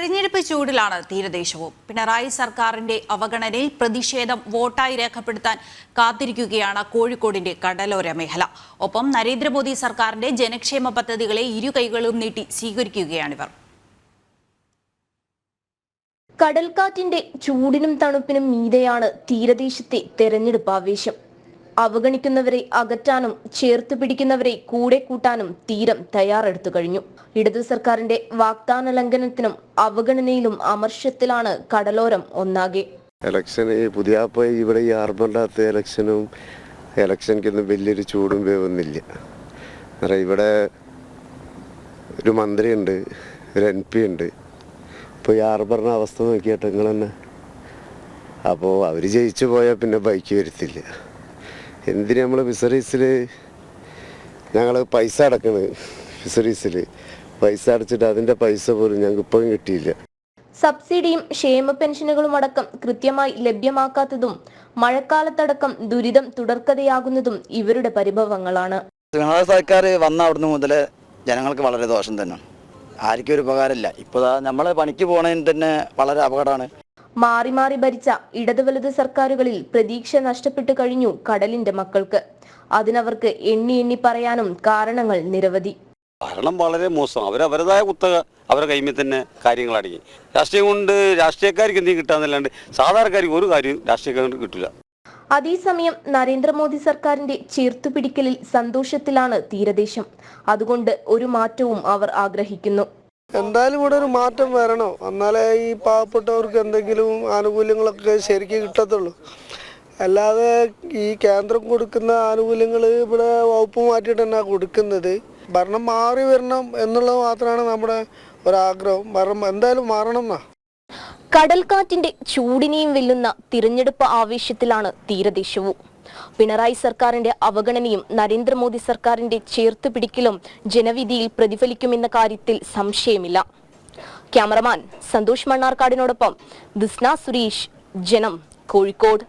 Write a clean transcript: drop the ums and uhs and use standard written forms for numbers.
തെരഞ്ഞെടുപ്പ് ചൂടിലാണ് തീരദേശവും. പിണറായി സർക്കാരിന്റെ അവഗണനയിൽ പ്രതിഷേധം വോട്ടായി രേഖപ്പെടുത്താൻ കാത്തിരിക്കുകയാണ് കോഴിക്കോടിന്റെ കടലോര മേഖല. ഒപ്പം നരേന്ദ്രമോദി സർക്കാരിന്റെ ജനക്ഷേമ പദ്ധതികളെ ഇരു കൈകളും നീട്ടി സ്വീകരിക്കുകയാണിവർ. കടൽക്കാറ്റിന്റെ ചൂടിനും തണുപ്പിനും മീതെയാണ് തീരദേശത്തെ തെരഞ്ഞെടുപ്പ് ആവേശം. അവഗണിക്കുന്നവരെ അകറ്റാനും ചേർത്ത് പിടിക്കുന്നവരെ കൂടെ കൂട്ടാനും തീരം തയ്യാറെടുത്തു കഴിഞ്ഞു. ഇടതു സർക്കാരിന്റെ വാഗ്ദാന ലംഘനത്തിനും അവഗണനയിലും അമർഷത്തിലാണ് കടലോരം ഒന്നാകെ. ഇലക്ഷന് പുതിയ ഇവിടെ ഈ ആർബറിനകത്ത് ഇലക്ഷനിക്കൊന്നും വലിയൊരു ചൂടും വേവൊന്നുമില്ല. ഇവിടെ ഒരു മന്ത്രിയുണ്ട്, ഒരു MP ഉണ്ട്. ഇപ്പോൾ ഈ ആർബറിൻ്റെ അവസ്ഥ നോക്കിയാട്ടെ നിങ്ങൾ തന്നെ. അപ്പോൾ അവർ ജയിച്ചു പോയാൽ പിന്നെ ബൈക്ക് വരുത്തില്ല. എന്തിന് നമ്മൾ ഫിഷറീസിൽ ഞങ്ങൾ പൈസ അടക്കണത്, ഫിഷറീസിൽ പൈസ അടച്ചിട്ട് അതിൻ്റെ പൈസ പോലും ഞങ്ങൾക്ക് ഇപ്പോഴും കിട്ടിയില്ല. സബ്സിഡിയും ക്ഷേമ പെൻഷനുകളും അടക്കം കൃത്യമായി ലഭ്യമാക്കാത്തതും മഴക്കാലത്തടക്കം ദുരിതം തുടർക്കഥയാകുന്നതും ഇവരുടെ പരിഭവങ്ങളാണ്. പിണറായി സർക്കാർ വന്ന അവിടുന്ന് മുതൽ ജനങ്ങൾക്ക് വളരെ ദോഷം തന്നെ, ആർക്കും ഒരു ഉപകാരമില്ല. ഇപ്പോൾ നമ്മൾ പണിക്ക് പോണതിന് തന്നെ വളരെ അപകടമാണ്. മാറി മാറി ഭരിച്ച ഇടതു വലത് സർക്കാരുകളിൽ പ്രതീക്ഷ നഷ്ടപ്പെട്ടു കഴിഞ്ഞു കടലിന്റെ മക്കൾക്ക്. അതിനവർക്ക് എണ്ണി എണ്ണി പറയാനും കാരണങ്ങൾ നിരവധി. ഭരണം വളരെ മോശം. അവരവരുടേതായ കുത്തക അവരുടെ കൈമിൽ തന്നെ കാര്യങ്ങൾ അടങ്ങി. രാഷ്ട്രീയം കൊണ്ട് രാഷ്ട്രീയക്കാർക്ക് എന്തെങ്കിലും കിട്ടാന്നല്ലാണ്ട് സാധാരണക്കാർക്ക് ഒരു കാര്യം രാഷ്ട്രീയക്കാർക്ക് കിട്ടില്ല. അതേസമയം നരേന്ദ്രമോദി സർക്കാരിന്റെ ചേർത്തുപിടിക്കലിൽ സന്തോഷത്തിലാണ് തീരദേശം. അതുകൊണ്ട് ഒരു മാറ്റവും അവർ ആഗ്രഹിക്കുന്നു. എന്തായാലും ഇവിടെ ഒരു മാറ്റം വരണം, എന്നാലേ ഈ പാവപ്പെട്ടവർക്ക് എന്തെങ്കിലും ആനുകൂല്യങ്ങളൊക്കെ ശരിക്കും കിട്ടത്തുള്ളൂ. അല്ലാതെ ഈ കേന്ദ്രം കൊടുക്കുന്ന ആനുകൂല്യങ്ങൾ ഇവിടെ വകുപ്പ് മാറ്റിയിട്ട് തന്നെ കൊടുക്കുന്നത്. ഭരണം മാറി വരണം എന്നുള്ളത് മാത്രമാണ് നമ്മുടെ ഒരാഗ്രഹം. ഭരണം എന്തായാലും മാറണം എന്നാ. കടൽക്കാറ്റിന്റെ ചൂടിനെയും വെല്ലുന്ന തിരഞ്ഞെടുപ്പ് ആവേശത്തിലാണ് തീരദേശവും. പിണറായി സർക്കാരിന്റെ അവഗണനയും നരേന്ദ്രമോദി സർക്കാരിന്റെ ചേർത്തുപിടിക്കലും ജനവിധിയിൽ പ്രതിഫലിക്കുമെന്ന കാര്യത്തിൽ സംശയമില്ല. ക്യാമറമാൻ സന്തോഷ് മണ്ണാർക്കാടിനോടൊപ്പം ദിസ്ന സുരേഷ്, ജനം, കോഴിക്കോട്.